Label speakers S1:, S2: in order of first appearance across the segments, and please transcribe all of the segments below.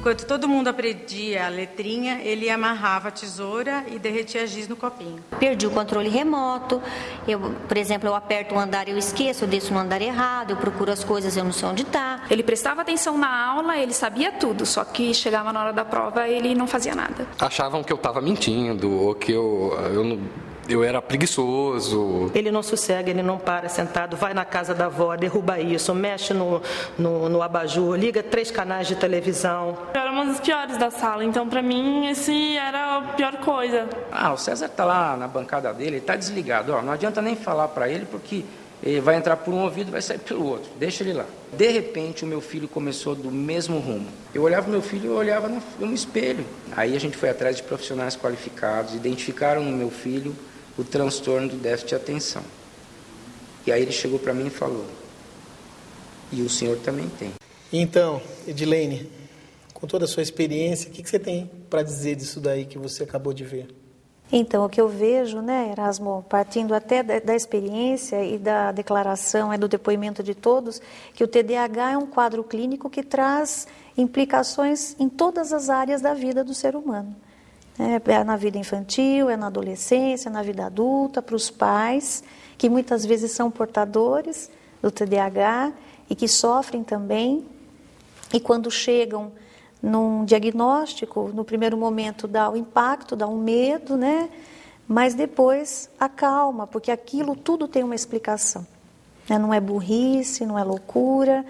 S1: Enquanto todo mundo aprendia a letrinha, ele amarrava a tesoura e derretia giz no copinho.
S2: Perdi o controle remoto, por exemplo, eu aperto um andar e eu esqueço, eu desço no andar errado, eu procuro as coisas, eu não sei onde está.
S3: Ele prestava atenção na aula, ele sabia tudo, só que chegava na hora da prova ele não fazia nada.
S4: Achavam que eu estava mentindo, ou que eu era preguiçoso.
S5: Ele não sossega, ele não para sentado, vai na casa da avó, derruba isso, mexe no abajur, liga 3 canais de televisão.
S6: Eu era uma das piores da sala, então pra mim esse era a pior coisa.
S7: O César tá lá na bancada dele, ele tá desligado. Não adianta nem falar para ele, porque ele vai entrar por um ouvido e vai sair pelo outro. Deixa ele lá. De repente, o meu filho começou do mesmo rumo. Eu olhava pro meu filho e eu olhava no espelho. Aí a gente foi atrás de profissionais qualificados, identificaram no meu filho o transtorno do déficit de atenção. E aí ele chegou para mim e falou: e o senhor também tem.
S8: Então, Edilene, com toda a sua experiência, o que você tem para dizer disso daí que você acabou de ver?
S9: Então, o que eu vejo, Erasmo, partindo até da experiência e da declaração, do depoimento de todos, que o TDAH é um quadro clínico que traz implicações em todas as áreas da vida do ser humano. É na vida infantil, é na adolescência, na vida adulta, para os pais, que muitas vezes são portadores do TDAH e que sofrem também. E quando chegam num diagnóstico, no primeiro momento dá o impacto, dá um medo, mas depois acalma, porque aquilo tudo tem uma explicação. Não é burrice, não é loucura,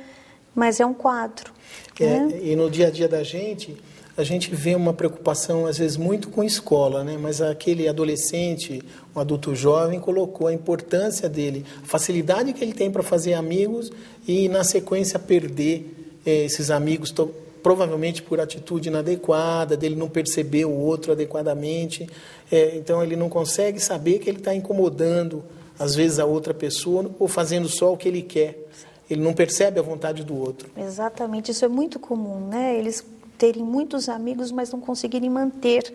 S9: mas é um quadro.
S8: E no dia a dia da gente, a gente vê uma preocupação, às vezes, muito com escola, mas aquele adolescente, um adulto jovem, colocou a importância dele, a facilidade que ele tem para fazer amigos e, na sequência, perder esses amigos, provavelmente por atitude inadequada, dele não perceber o outro adequadamente. Então, ele não consegue saber que ele está incomodando, às vezes, a outra pessoa ou fazendo só o que ele quer. Ele não percebe a vontade do outro.
S9: Exatamente, isso é muito comum, Eles terem muitos amigos, mas não conseguirem manter,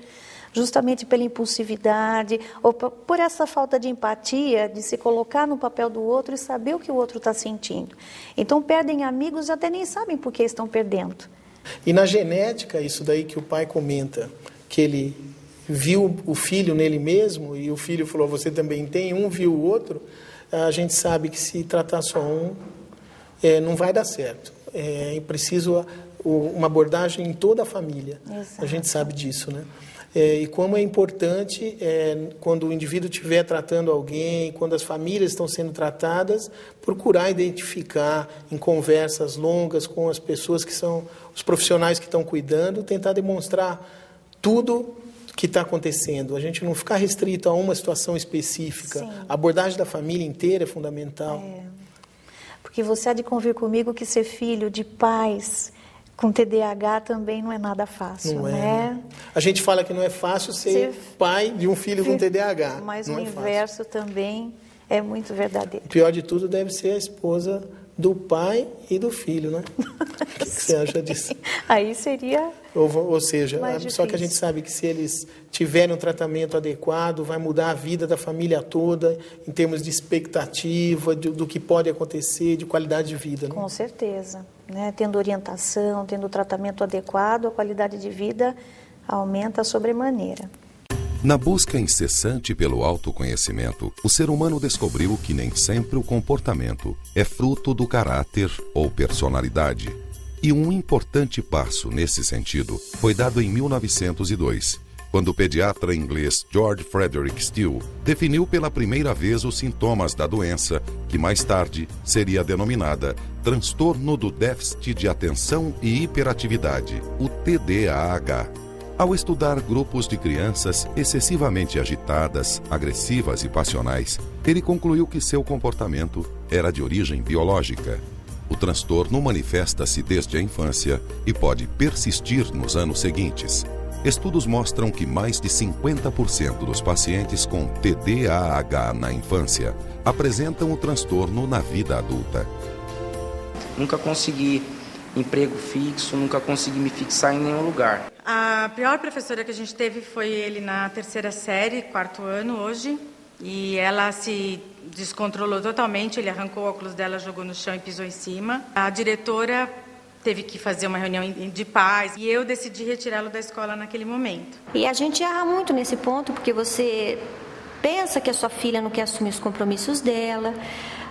S9: justamente pela impulsividade, ou por essa falta de empatia, de se colocar no papel do outro e saber o que o outro está sentindo. Então, perdem amigos e até nem sabem por que estão perdendo.
S8: E na genética, isso daí que o pai comenta, que ele viu o filho nele mesmo, e o filho falou, você também tem, um viu o outro, a gente sabe que se tratar só um, não vai dar certo. É preciso uma abordagem em toda a família. Exato. A gente sabe disso, e como é importante, quando o indivíduo estiver tratando alguém, quando as famílias estão sendo tratadas, procurar identificar em conversas longas com as pessoas que são os profissionais que estão cuidando, tentar demonstrar tudo que está acontecendo. A gente não ficar restrito a uma situação específica. Sim. A abordagem da família inteira é fundamental.
S9: Porque você há de convir comigo que ser filho de pais com TDAH também não é nada fácil,
S8: não é? A gente fala que não é fácil ser pai de um filho com TDAH.
S9: Mas o inverso também é muito verdadeiro. O
S8: pior de tudo deve ser a esposa do pai e do filho, O que você acha disso?
S9: Aí seria...
S8: Ou seja, só que a gente sabe que se eles tiverem um tratamento adequado, vai mudar a vida da família toda, em termos de expectativa, do que pode acontecer, de qualidade de vida.
S9: Com certeza. Tendo orientação, tendo tratamento adequado, a qualidade de vida aumenta sobremaneira.
S10: Na busca incessante pelo autoconhecimento, o ser humano descobriu que nem sempre o comportamento é fruto do caráter ou personalidade. E um importante passo nesse sentido foi dado em 1902, quando o pediatra inglês George Frederick Steele definiu pela primeira vez os sintomas da doença, que mais tarde seria denominada transtorno do déficit de atenção e hiperatividade, o TDAH. Ao estudar grupos de crianças excessivamente agitadas, agressivas e passionais, ele concluiu que seu comportamento era de origem biológica. O transtorno manifesta-se desde a infância e pode persistir nos anos seguintes. Estudos mostram que mais de 50% dos pacientes com TDAH na infância apresentam o transtorno na vida adulta.
S7: Nunca consegui emprego fixo, nunca consegui me fixar em nenhum lugar.
S1: A pior professora que a gente teve foi ele na 3ª série, 4º ano hoje, e ela se descontrolou totalmente, ele arrancou o óculos dela, jogou no chão e pisou em cima. A diretora teve que fazer uma reunião de pais e eu decidi retirá-lo da escola naquele momento.
S2: E a gente erra muito nesse ponto, porque você pensa que a sua filha não quer assumir os compromissos dela,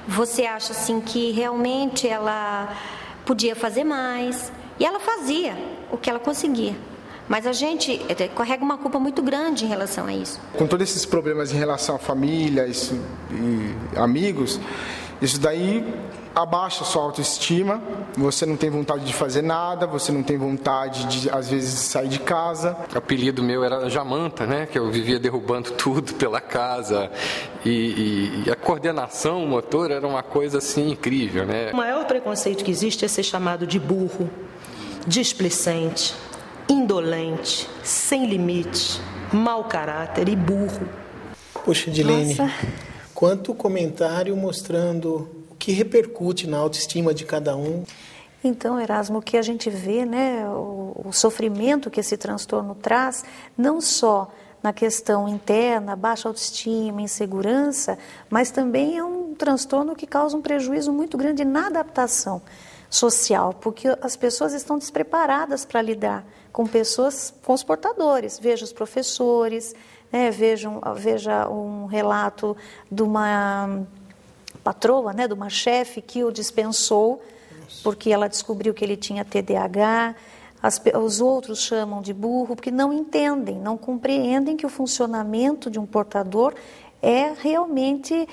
S2: você acha assim que realmente ela podia fazer mais, e ela fazia o que ela conseguia. Mas a gente carrega uma culpa muito grande em relação a isso.
S11: Com todos esses problemas em relação à família e amigos, isso daí abaixa a sua autoestima, você não tem vontade de fazer nada, você não tem vontade de, às vezes, sair de casa.
S4: O apelido meu era Jamanta, né? Que eu vivia derrubando tudo pela casa e a coordenação motor era uma coisa assim incrível, né?
S5: O maior preconceito que existe é ser chamado de burro, displicente, indolente, sem limite, mau caráter e burro.
S8: Poxa, Edilene, quanto comentário mostrando o que repercute na autoestima de cada um.
S9: Então, Erasmo, o que a gente vê, né, o sofrimento que esse transtorno traz, não só na questão interna, baixa autoestima, insegurança, mas também é um transtorno que causa um prejuízo muito grande na adaptação social, porque as pessoas estão despreparadas para lidar com os portadores. Veja os professores, né, veja um relato de uma patroa, né, de uma chefe que o dispensou porque ela descobriu que ele tinha TDAH. Os outros chamam de burro porque não entendem, não compreendem que o funcionamento de um portador é realmente,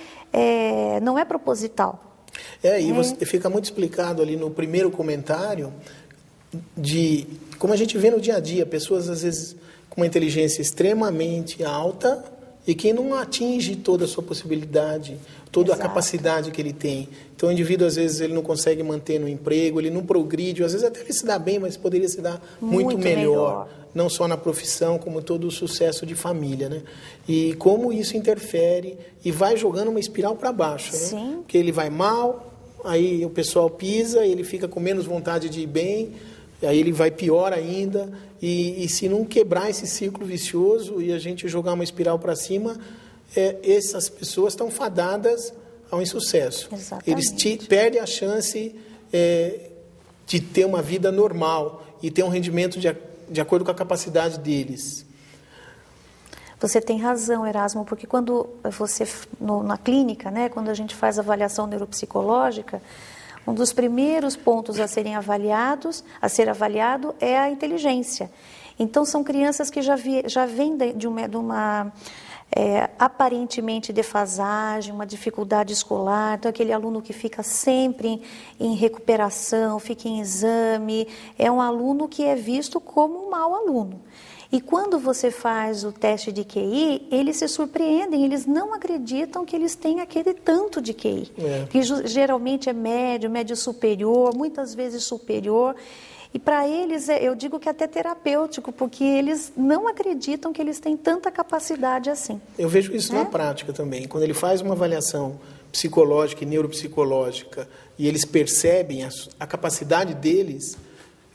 S9: não é proposital.
S8: E você fica muito explicado ali no primeiro comentário de como a gente vê no dia a dia, pessoas às vezes com uma inteligência extremamente alta e que não atinge toda a sua possibilidade, toda a capacidade que ele tem. Então, o indivíduo, às vezes, ele não consegue manter no emprego, ele não progride, às vezes até ele se dá bem, mas poderia se dar muito melhor. Não só na profissão, como todo o sucesso de família, né? E como isso interfere e vai jogando uma espiral para baixo, né? Porque ele vai mal, aí o pessoal pisa, ele fica com menos vontade de ir bem, aí ele vai pior ainda, e se não quebrar esse ciclo vicioso e a gente jogar uma espiral para cima, essas pessoas estão fadadas ao insucesso.
S9: Exatamente.
S8: Eles perdem a chance de ter uma vida normal e ter um rendimento de acordo com a capacidade deles.
S9: Você tem razão, Erasmo, porque quando você, na clínica, né, quando a gente faz avaliação neuropsicológica, um dos primeiros pontos a ser avaliado é a inteligência. Então, são crianças que já vêm de uma aparentemente defasagem, uma dificuldade escolar. Então, aquele aluno que fica sempre em recuperação, fica em exame, é um aluno que é visto como um mau aluno. E quando você faz o teste de QI, eles se surpreendem, eles não acreditam que eles têm aquele tanto de QI. Que geralmente é médio superior, muitas vezes superior. E para eles, eu digo que é até terapêutico, porque eles não acreditam que eles têm tanta capacidade assim.
S8: Eu vejo isso na prática também. Quando ele faz uma avaliação psicológica e neuropsicológica e eles percebem a capacidade deles,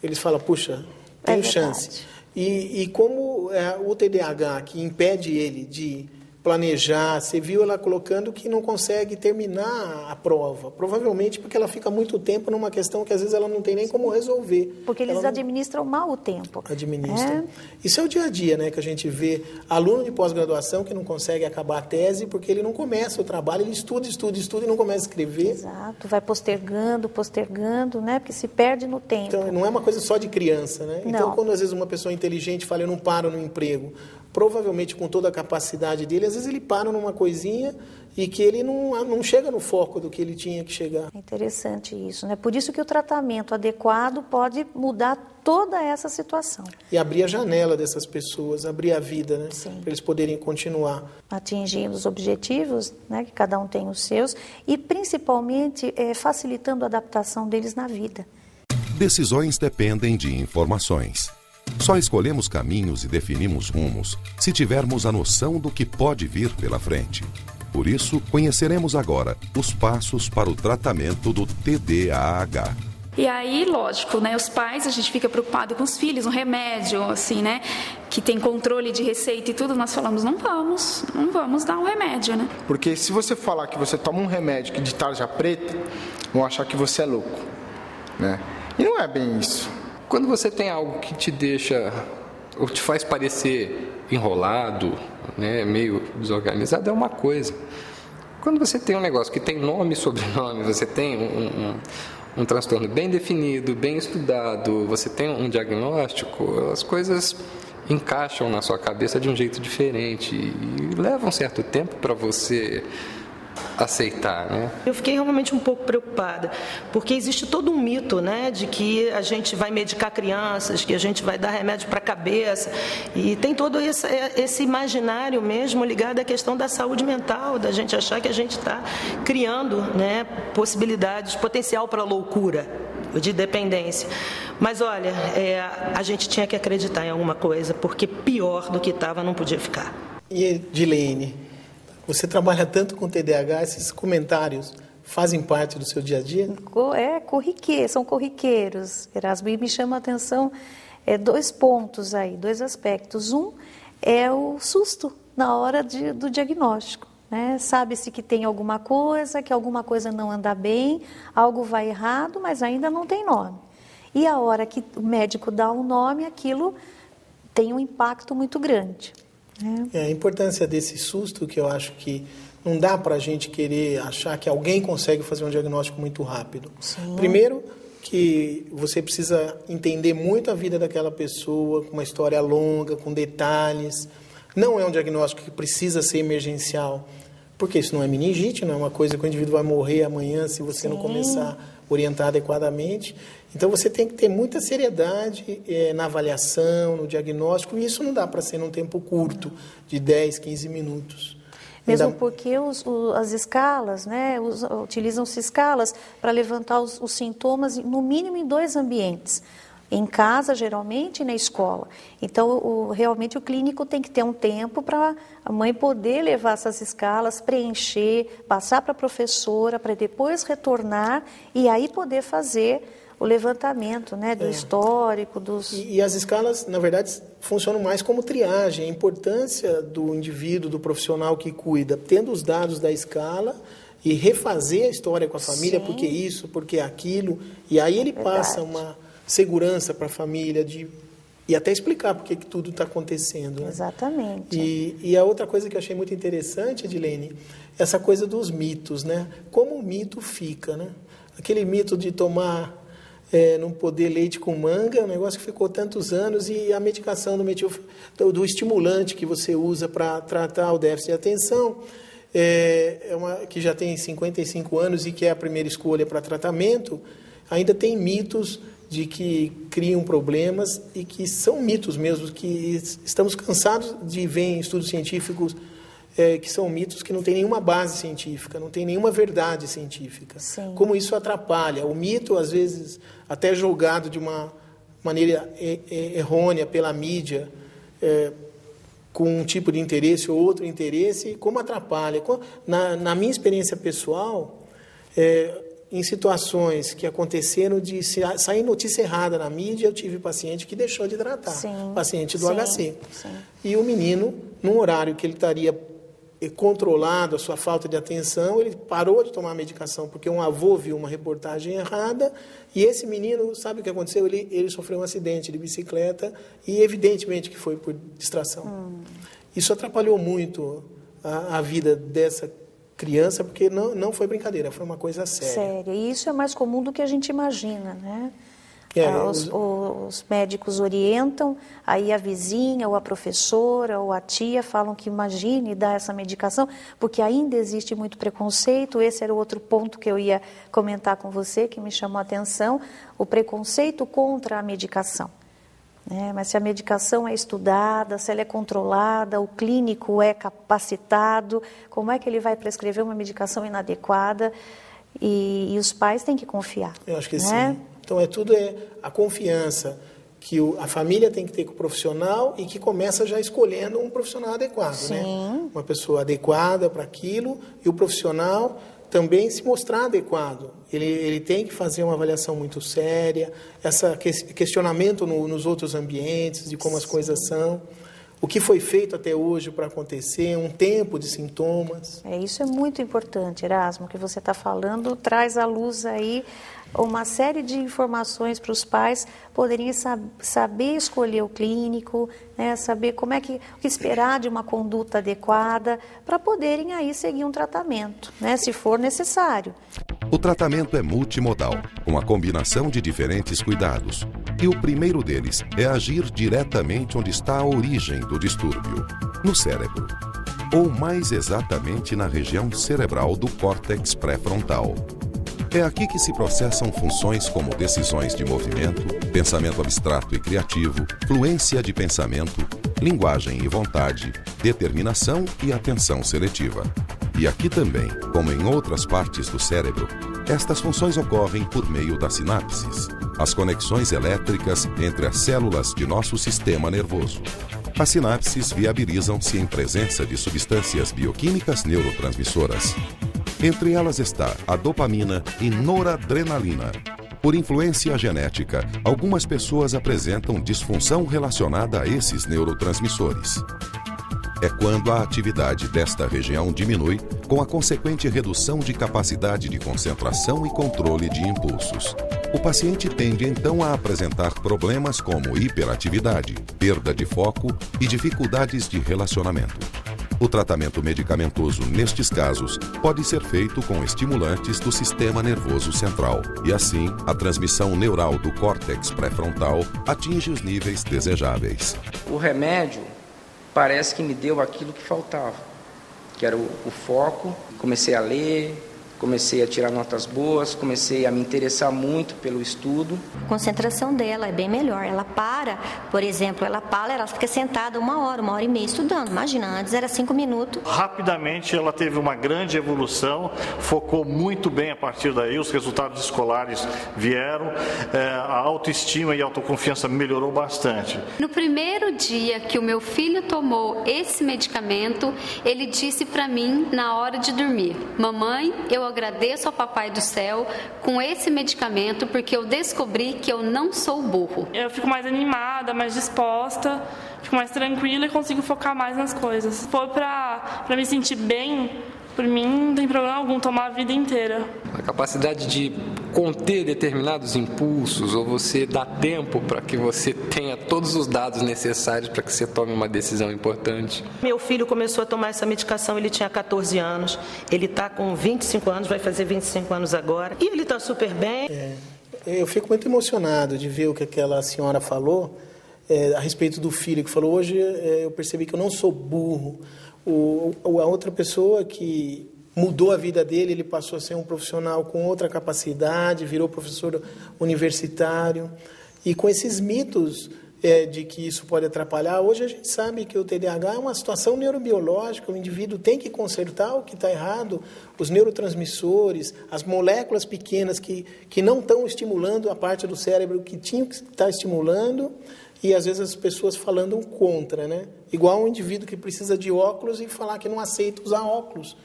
S8: eles falam, puxa, tenho chance. E como o TDAH, que impede ele de planejar, você viu ela colocando que não consegue terminar a prova, provavelmente porque ela fica muito tempo numa questão que às vezes ela não tem nem como resolver.
S9: Porque eles administram mal o tempo.
S8: Administram. Isso é o dia a dia, né, que a gente vê aluno de pós-graduação que não consegue acabar a tese porque ele não começa o trabalho, ele estuda e não começa a escrever.
S9: Exato, vai postergando, né, porque se perde no tempo.
S8: Então, não é uma coisa só de criança, né?
S9: Não.
S8: Então, quando às vezes uma pessoa inteligente fala, eu não paro no emprego, provavelmente com toda a capacidade dele, às vezes ele para numa coisinha e que ele não chega no foco do que ele tinha que chegar.
S9: É interessante isso, né? Por isso que o tratamento adequado pode mudar toda essa situação.
S8: E abrir a janela dessas pessoas, abrir a vida, né? Para eles poderem continuar.
S9: Atingindo os objetivos, né? Que cada um tem os seus, e principalmente facilitando a adaptação deles na vida.
S10: Decisões dependem de informações. Só escolhemos caminhos e definimos rumos se tivermos a noção do que pode vir pela frente. Por isso, conheceremos agora os passos para o tratamento do TDAH.
S3: E aí, lógico, né, os pais, a gente fica preocupado com os filhos, um remédio, assim, né, que tem controle de receita e tudo, nós falamos, não vamos dar um remédio, né?
S11: Porque se você falar que você toma um remédio de tarja preta, vão achar que você é louco, né? E não é bem isso.
S4: Quando você tem algo que te deixa, ou te faz parecer enrolado, né, meio desorganizado, é uma coisa. Quando você tem um negócio que tem nome e sobrenome, você tem um transtorno bem definido, bem estudado, você tem um diagnóstico, as coisas encaixam na sua cabeça de um jeito diferente e leva um certo tempo para você aceitar, né?
S5: Eu fiquei realmente um pouco preocupada, porque existe todo um mito, né, de que a gente vai medicar crianças, que a gente vai dar remédio para a cabeça, e tem todo esse imaginário mesmo ligado à questão da saúde mental, da gente achar que a gente está criando, né, possibilidades, potencial para loucura, de dependência. Mas olha, a gente tinha que acreditar em alguma coisa, porque pior do que estava não podia ficar.
S8: E Edilene, você trabalha tanto com TDAH, esses comentários fazem parte do seu dia a dia?
S9: São corriqueiros, Erasmo, e me chama a atenção 2 pontos aí, 2 aspectos. Um é o susto na hora do diagnóstico, né? Sabe-se que tem alguma coisa, que alguma coisa não anda bem, algo vai errado, mas ainda não tem nome. E a hora que o médico dá um nome, aquilo tem um impacto muito grande.
S8: A importância desse susto, que eu acho que não dá para a gente querer achar que alguém consegue fazer um diagnóstico muito rápido. Sim. Primeiro, que você precisa entender muito a vida daquela pessoa, com uma história longa, com detalhes. Não é um diagnóstico que precisa ser emergencial, porque isso não é meningite, não é uma coisa que o indivíduo vai morrer amanhã se você não começar a orientar adequadamente. Então, você tem que ter muita seriedade na avaliação, no diagnóstico, e isso não dá para ser num tempo curto, de 10, 15 minutos.
S9: Mesmo porque as escalas, né, utilizam-se escalas para levantar os sintomas, no mínimo em 2 ambientes. Em casa, geralmente, e na escola. Então, realmente, o clínico tem que ter um tempo para a mãe poder levar essas escalas, preencher, passar para a professora, para depois retornar e aí poder fazer o levantamento, né, do histórico, dos...
S8: E as escalas, na verdade, funcionam mais como triagem. A importância do indivíduo, do profissional que cuida, tendo os dados da escala e refazer a história com a família, porque isso, porque aquilo, e aí ele passa uma segurança para a família e até explicar por que tudo está acontecendo. Né?
S9: Exatamente.
S8: E a outra coisa que eu achei muito interessante, Edilene, essa coisa dos mitos, né? Como o mito fica, né? Aquele mito de tomar... não poder leite com manga, é um negócio que ficou tantos anos, e a medicação do estimulante que você usa para tratar o déficit de atenção, que já tem 55 anos e que é a primeira escolha para tratamento, ainda tem mitos de que criam problemas e que são mitos mesmo, que estamos cansados de ver em estudos científicos que são mitos que não têm nenhuma base científica, não tem nenhuma verdade científica. Sim. Como isso atrapalha. O mito, às vezes, até julgado de uma maneira errônea pela mídia, com um tipo de interesse ou outro interesse, como atrapalha. Na minha experiência pessoal, em situações que aconteceram de sair notícia errada na mídia, eu tive paciente que deixou de tratar, paciente do HC. Sim. E o menino, num horário que ele estaria controlado a sua falta de atenção, ele parou de tomar a medicação porque um avô viu uma reportagem errada, e esse menino, sabe o que aconteceu? Ele sofreu um acidente de bicicleta e evidentemente que foi por distração. Isso atrapalhou muito a vida dessa criança, porque não foi brincadeira, foi uma coisa séria.
S9: E isso é mais comum do que a gente imagina, né? Os médicos orientam, aí a vizinha, ou a professora, ou a tia falam que imagine dar essa medicação, porque ainda existe muito preconceito. Esse era o outro ponto que eu ia comentar com você, que me chamou a atenção, o preconceito contra a medicação. Mas se a medicação é estudada, se ela é controlada, o clínico é capacitado, como é que ele vai prescrever uma medicação inadequada? E os pais têm que confiar.
S8: Eu acho que sim. Então, tudo a confiança que a família tem que ter com o profissional e que começa já escolhendo um profissional adequado. Sim. Né? Uma pessoa adequada para aquilo, e o profissional também se mostrar adequado. Ele tem que fazer uma avaliação muito séria, esse questionamento nos outros ambientes, de como as coisas são, o que foi feito até hoje para acontecer, um tempo de sintomas.
S9: Isso é muito importante, Erasmo, que você está falando, traz à luz aí uma série de informações para os pais poderem saber escolher o clínico, né, saber o que esperar de uma conduta adequada, para poderem aí seguir um tratamento, né, se for necessário.
S10: O tratamento é multimodal, com a combinação de diferentes cuidados. E o primeiro deles é agir diretamente onde está a origem do distúrbio, no cérebro. Ou mais exatamente na região cerebral do córtex pré-frontal. É aqui que se processam funções como decisões de movimento, pensamento abstrato e criativo, fluência de pensamento, linguagem e vontade, determinação e atenção seletiva. E aqui também, como em outras partes do cérebro, estas funções ocorrem por meio das sinapses, as conexões elétricas entre as células de nosso sistema nervoso. As sinapses viabilizam-se em presença de substâncias bioquímicas neurotransmissoras. Entre elas está a dopamina e noradrenalina. Por influência genética, algumas pessoas apresentam disfunção relacionada a esses neurotransmissores. É quando a atividade desta região diminui, com a consequente redução de capacidade de concentração e controle de impulsos. O paciente tende então a apresentar problemas como hiperatividade, perda de foco e dificuldades de relacionamento. O tratamento medicamentoso nestes casos pode ser feito com estimulantes do sistema nervoso central e assim a transmissão neural do córtex pré-frontal atinge os níveis desejáveis.
S7: O remédio parece que me deu aquilo que faltava, que era o foco. Comecei a ler, comecei a tirar notas boas, comecei a me interessar muito pelo estudo.
S2: A concentração dela é bem melhor. Ela para, por exemplo, ela fica sentada 1 hora, 1h30 estudando. Imagina, antes era 5 minutos.
S12: Rapidamente ela teve uma grande evolução, focou muito bem a partir daí, os resultados escolares vieram, a autoestima e a autoconfiança melhorou bastante.
S13: No primeiro dia que o meu filho tomou esse medicamento, ele disse para mim na hora de dormir: mamãe, eu agradeço ao Papai do Céu com esse medicamento porque eu descobri que eu não sou burro.
S6: Eu fico mais animada, mais disposta, fico mais tranquila e consigo focar mais nas coisas. Se for para me sentir bem, por mim não tem problema algum tomar a vida inteira.
S4: A capacidade de conter determinados impulsos, ou você dá tempo para que você tenha todos os dados necessários para que você tome uma decisão importante.
S5: Meu filho começou a tomar essa medicação, ele tinha 14 anos, ele está com 25 anos, vai fazer 25 anos agora, e ele está super bem.
S8: Eu fico muito emocionado de ver o que aquela senhora falou a respeito do filho, que falou: hoje eu percebi que eu não sou burro. A outra pessoa que mudou a vida dele, ele passou a ser um profissional com outra capacidade, virou professor universitário. E com esses mitos de que isso pode atrapalhar, hoje a gente sabe que o TDAH é uma situação neurobiológica, o indivíduo tem que consertar o que está errado, os neurotransmissores, as moléculas pequenas que não estão estimulando a parte do cérebro que tinham que estar estimulando. E às vezes as pessoas falando contra, né? Igual um indivíduo que precisa de óculos e falar que não aceita usar óculos.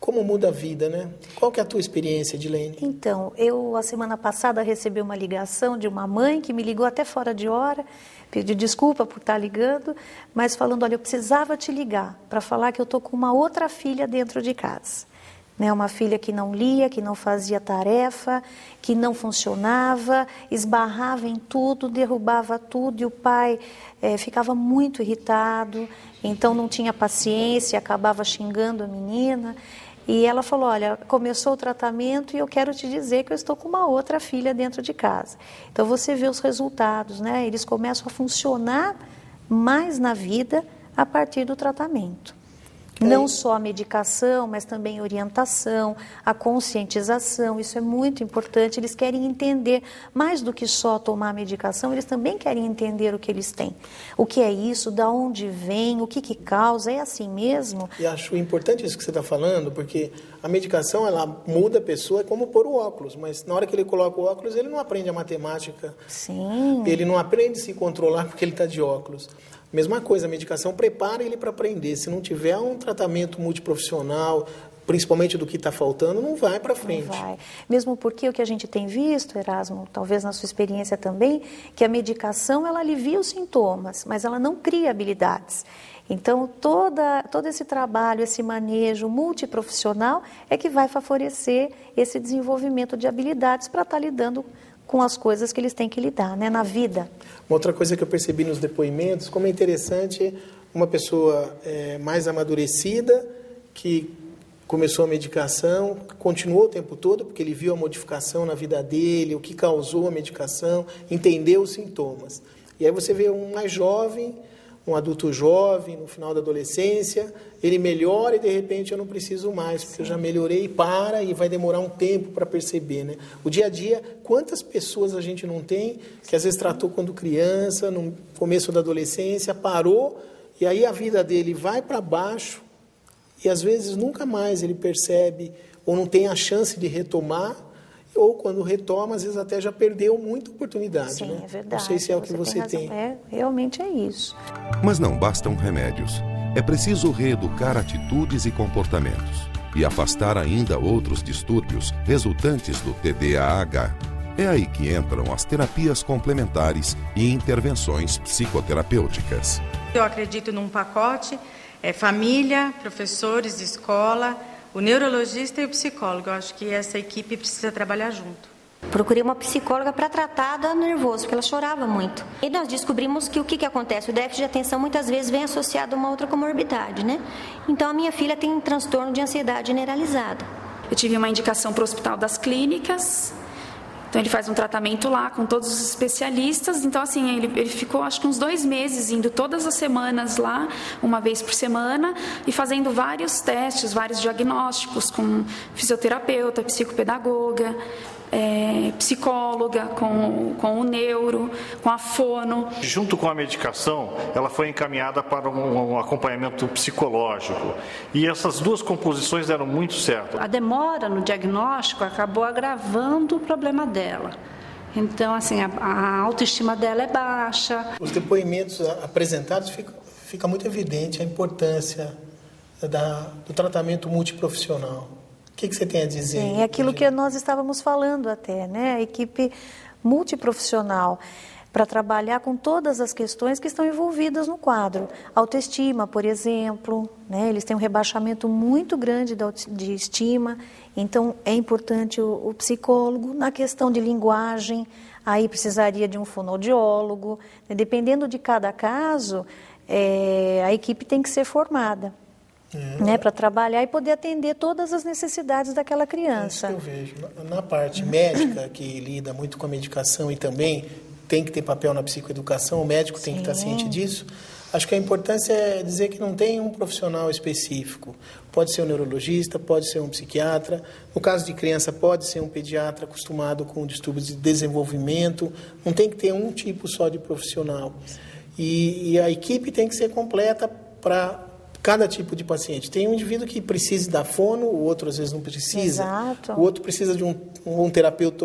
S8: Como muda a vida, né? Qual que é a tua experiência, Edilene?
S9: Então, a semana passada recebi uma ligação de uma mãe que me ligou até fora de hora, pedi desculpa por estar ligando, mas falando: olha, eu precisava te ligar para falar que eu estou com uma outra filha dentro de casa. Uma filha que não lia, que não fazia tarefa, que não funcionava, esbarrava em tudo, derrubava tudo, e o pai ficava muito irritado, então não tinha paciência, acabava xingando a menina. E ela falou: olha, começou o tratamento e eu quero te dizer que eu estou com uma outra filha dentro de casa. Então você vê os resultados, né? Eles começam a funcionar mais na vida a partir do tratamento. Não só a medicação, mas também a orientação, a conscientização, isso é muito importante. Eles querem entender, mais do que só tomar a medicação, eles também querem entender o que eles têm. O que é isso, de onde vem, o que causa, é assim mesmo?
S8: E acho importante isso que você está falando, porque a medicação, ela muda a pessoa, é como pôr o óculos, mas na hora que ele coloca o óculos, ele não aprende a matemática.
S9: Sim.
S8: Ele não aprende a se controlar porque ele está de óculos. Mesma coisa, a medicação prepara ele para aprender. Se não tiver um tratamento multiprofissional, principalmente do que está faltando, não vai para frente.
S9: Não vai. Mesmo porque o que a gente tem visto, Erasmo, talvez na sua experiência também, que a medicação ela alivia os sintomas, mas ela não cria habilidades. Então, todo esse trabalho, esse manejo multiprofissional é que vai favorecer esse desenvolvimento de habilidades para estar lidando com as coisas que eles têm que lidar, né, na vida.
S8: Uma outra coisa que eu percebi nos depoimentos, como é interessante uma pessoa mais amadurecida, que começou a medicação, continuou o tempo todo, porque ele viu a modificação na vida dele, o que causou a medicação, entendeu os sintomas. E aí você vê um mais jovem, um adulto jovem, no final da adolescência, ele melhora e de repente eu não preciso mais, porque eu já melhorei e para, e vai demorar um tempo para perceber, né? O dia a dia, quantas pessoas a gente não tem, que às vezes tratou quando criança, no começo da adolescência, parou, e aí a vida dele vai para baixo, e às vezes nunca mais ele percebe, ou não tem a chance de retomar, ou quando retoma, às vezes até já perdeu muita oportunidade.
S9: Sim,
S8: né?
S9: é verdade.
S8: Não sei se é o que você tem.
S9: Realmente é isso.
S10: Mas não bastam remédios. É preciso reeducar atitudes e comportamentos e afastar ainda outros distúrbios resultantes do TDAH. É aí que entram as terapias complementares e intervenções psicoterapêuticas.
S1: Eu acredito num pacote, família, professores de escola, o neurologista e o psicólogo. Eu acho que essa equipe precisa trabalhar junto.
S2: Procurei uma psicóloga para tratar do nervoso, porque ela chorava muito. E nós descobrimos que o que acontece? O déficit de atenção muitas vezes vem associado a uma outra comorbidade, né? Então a minha filha tem um transtorno de ansiedade generalizada.
S3: Eu tive uma indicação para o Hospital das Clínicas. Então ele faz um tratamento lá com todos os especialistas. Então assim, ele ficou acho que uns 2 meses indo todas as semanas lá, uma vez por semana, e fazendo vários testes, vários diagnósticos com fisioterapeuta, psicopedagoga, psicóloga, com o neuro, com a fono.
S12: Junto com a medicação, ela foi encaminhada para um acompanhamento psicológico. E essas duas composições deram muito certo.
S14: A demora no diagnóstico acabou agravando o problema dela. Então, assim, a autoestima dela é baixa.
S8: Os depoimentos apresentados fica muito evidente a importância do tratamento multiprofissional. O que você tem a dizer?
S9: Sim, é aquilo que nós estávamos falando até, né? A equipe multiprofissional para trabalhar com todas as questões que estão envolvidas no quadro. Autoestima, por exemplo, né? Eles têm um rebaixamento muito grande de estima, então é importante o psicólogo. Na questão de linguagem, aí precisaria de um fonoaudiólogo. Dependendo de cada caso, a equipe tem que ser formada. Né, para trabalhar e poder atender todas as necessidades daquela criança.
S8: É isso que eu vejo. Na parte médica, que lida muito com a medicação e também tem que ter papel na psicoeducação, o médico tem que estar ciente disso. Acho que a importância é dizer que não tem um profissional específico. Pode ser um neurologista, pode ser um psiquiatra. No caso de criança, pode ser um pediatra acostumado com distúrbios de desenvolvimento. Não tem que ter um tipo só de profissional. E a equipe tem que ser completa para cada tipo de paciente. Tem um indivíduo que precisa da fono, o outro às vezes não precisa.
S9: Exato.
S8: O outro precisa de um terapeuta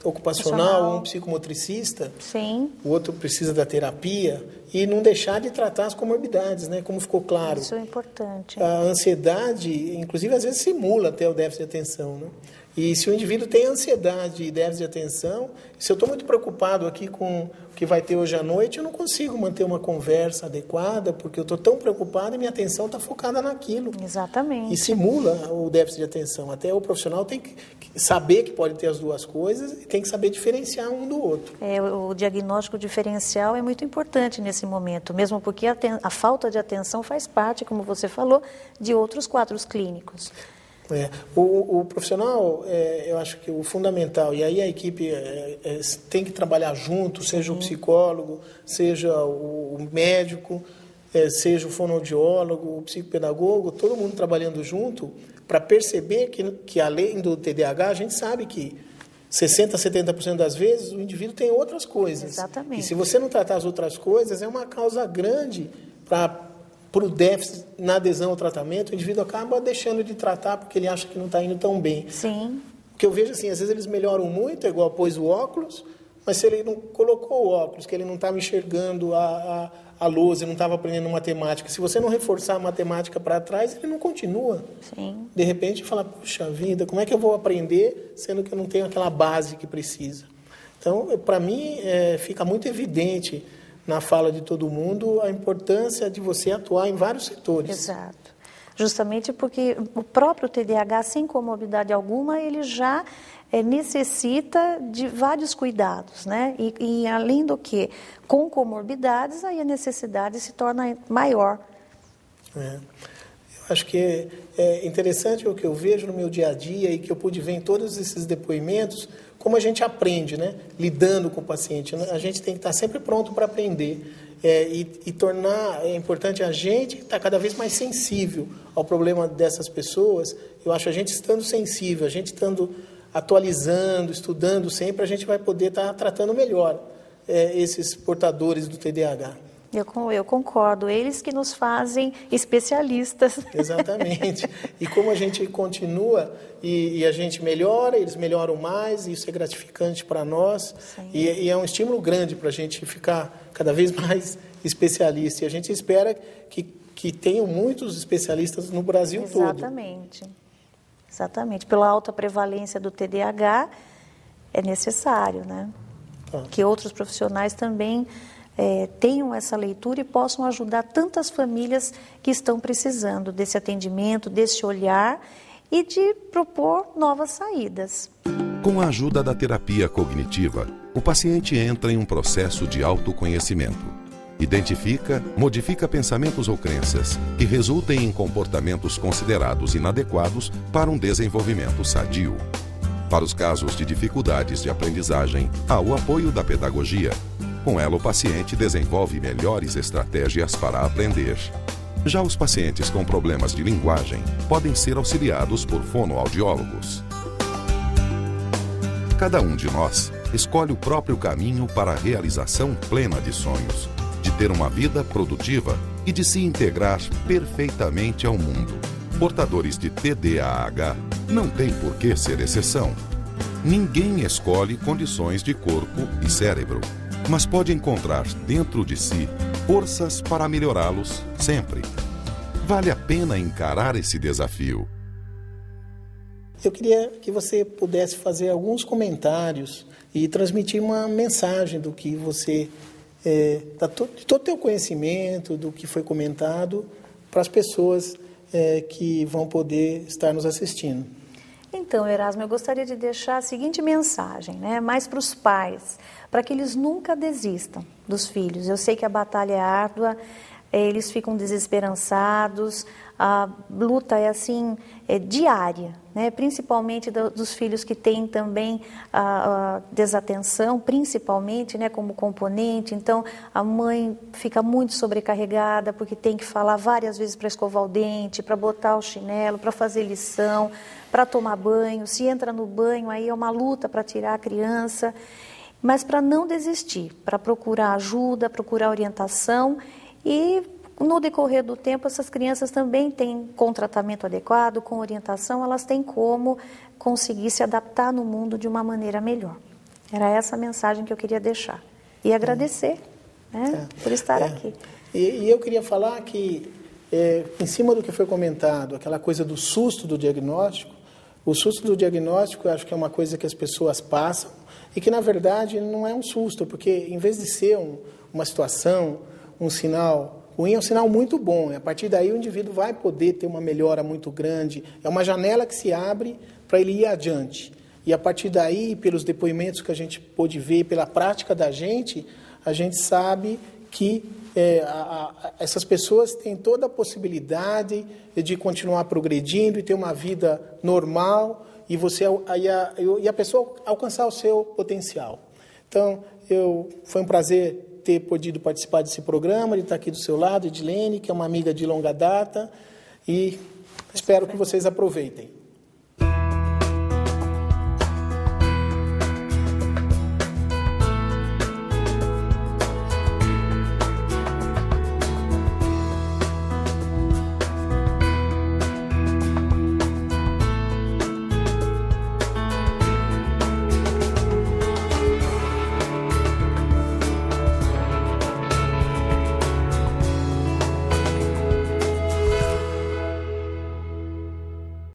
S8: ocupacional, um psicomotricista.
S9: Sim.
S8: O outro precisa da terapia e não deixar de tratar as comorbidades, né? Como ficou claro.
S9: Isso é importante.
S8: A ansiedade, inclusive, às vezes simula até o déficit de atenção, né? E se o indivíduo tem ansiedade e déficit de atenção, se eu estou muito preocupado aqui com o que vai ter hoje à noite, eu não consigo manter uma conversa adequada, porque eu estou tão preocupado e minha atenção está focada naquilo.
S9: Exatamente.
S8: E simula o déficit de atenção. Até o profissional tem que saber que pode ter as duas coisas e tem que saber diferenciar um do outro.
S9: O diagnóstico diferencial é muito importante nesse momento, mesmo porque a falta de atenção faz parte, como você falou, de outros quadros clínicos.
S8: O profissional, eu acho que o fundamental, e aí a equipe tem que trabalhar junto, seja o psicólogo, seja o médico, seja o fonoaudiólogo, o psicopedagogo, todo mundo trabalhando junto para perceber que além do TDAH, a gente sabe que 60%, 70% das vezes o indivíduo tem outras coisas.
S9: Exatamente.
S8: E se você não tratar as outras coisas, é uma causa grande para o déficit na adesão ao tratamento. O indivíduo acaba deixando de tratar porque ele acha que não está indo tão bem.
S9: Sim.
S8: O que eu vejo assim, às vezes eles melhoram muito, é igual pôs o óculos, Mas se ele não colocou o óculos, que ele não estava enxergando a lousa, não estava aprendendo matemática, se você não reforçar a matemática para trás, ele não continua.
S9: Sim.
S8: De repente, fala, puxa vida, como é que eu vou aprender, sendo que eu não tenho aquela base que precisa? Então, para mim, fica muito evidente na fala de todo mundo a importância de você atuar em vários setores.
S9: Exato. Justamente porque o próprio TDAH, sem comorbidade alguma, ele já necessita de vários cuidados, né? E além do que, com comorbidades, aí a necessidade se torna maior.
S8: Eu acho que é interessante o que eu vejo no meu dia a dia e que eu pude ver em todos esses depoimentos, como a gente aprende, né? Lidando com o paciente. A gente tem que estar sempre pronto para aprender. E tornar importante a gente estar cada vez mais sensível ao problema dessas pessoas. Eu acho a gente estando sensível, a gente estando atualizando, estudando sempre, a gente vai poder estar tratando melhor esses portadores do TDAH.
S9: Eu concordo, eles que nos fazem especialistas.
S8: Exatamente. E como a gente continua e a gente melhora, eles melhoram mais, e isso é gratificante para nós. E é um estímulo grande para a gente ficar cada vez mais especialista. E a gente espera que tenham muitos especialistas no Brasil todo.
S9: Exatamente. Pela alta prevalência do TDAH, é necessário, né? Que outros profissionais também tenham essa leitura e possam ajudar tantas famílias que estão precisando desse atendimento, desse olhar e de propor novas saídas.
S10: Com a ajuda da terapia cognitiva, o paciente entra em um processo de autoconhecimento. Identifica, modifica pensamentos ou crenças que resultem em comportamentos considerados inadequados para um desenvolvimento sadio. Para os casos de dificuldades de aprendizagem, há o apoio da pedagogia. Com ela, o paciente desenvolve melhores estratégias para aprender. Já os pacientes com problemas de linguagem podem ser auxiliados por fonoaudiólogos. Cada um de nós escolhe o próprio caminho para a realização plena de sonhos, de ter uma vida produtiva e de se integrar perfeitamente ao mundo. Portadores de TDAH não têm por que ser exceção. Ninguém escolhe condições de corpo e cérebro, mas pode encontrar dentro de si forças para melhorá-los sempre. Vale a pena encarar esse desafio.
S8: Eu queria que você pudesse fazer alguns comentários e transmitir uma mensagem do que você, de todo o teu conhecimento, do que foi comentado, para as pessoas que vão poder estar nos assistindo.
S9: Então, Erasmo, eu gostaria de deixar a seguinte mensagem, né? Mais para os pais, para que eles nunca desistam dos filhos. Eu sei que a batalha é árdua, eles ficam desesperançados, a luta é assim, diária, né? Principalmente dos filhos que têm também a desatenção, principalmente, né, como componente. Então, a mãe fica muito sobrecarregada porque tem que falar várias vezes para escovar o dente, para botar o chinelo, para fazer lição, para tomar banho. Se entra no banho, aí é uma luta para tirar a criança. Mas para não desistir, para procurar ajuda, procurar orientação e, no decorrer do tempo, essas crianças também têm, com tratamento adequado, com orientação, elas têm como conseguir se adaptar no mundo de uma maneira melhor. Era essa a mensagem que eu queria deixar. E agradecer, né, por estar aqui.
S8: E eu queria falar que, em cima do que foi comentado, aquela coisa do susto do diagnóstico, o susto do diagnóstico eu acho que é uma coisa que as pessoas passam e que, na verdade, não é um susto, porque, em vez de ser uma situação, um sinal ruim, é um sinal muito bom. E a partir daí o indivíduo vai poder ter uma melhora muito grande. É uma janela que se abre para ele ir adiante. E a partir daí, pelos depoimentos que a gente pôde ver, pela prática da gente, a gente sabe que essas pessoas têm toda a possibilidade de continuar progredindo e ter uma vida normal e a pessoa alcançar o seu potencial. Então, foi um prazer ter podido participar desse programa, de estar aqui do seu lado, Edilene, que é uma amiga de longa data, e espero que vocês aproveitem.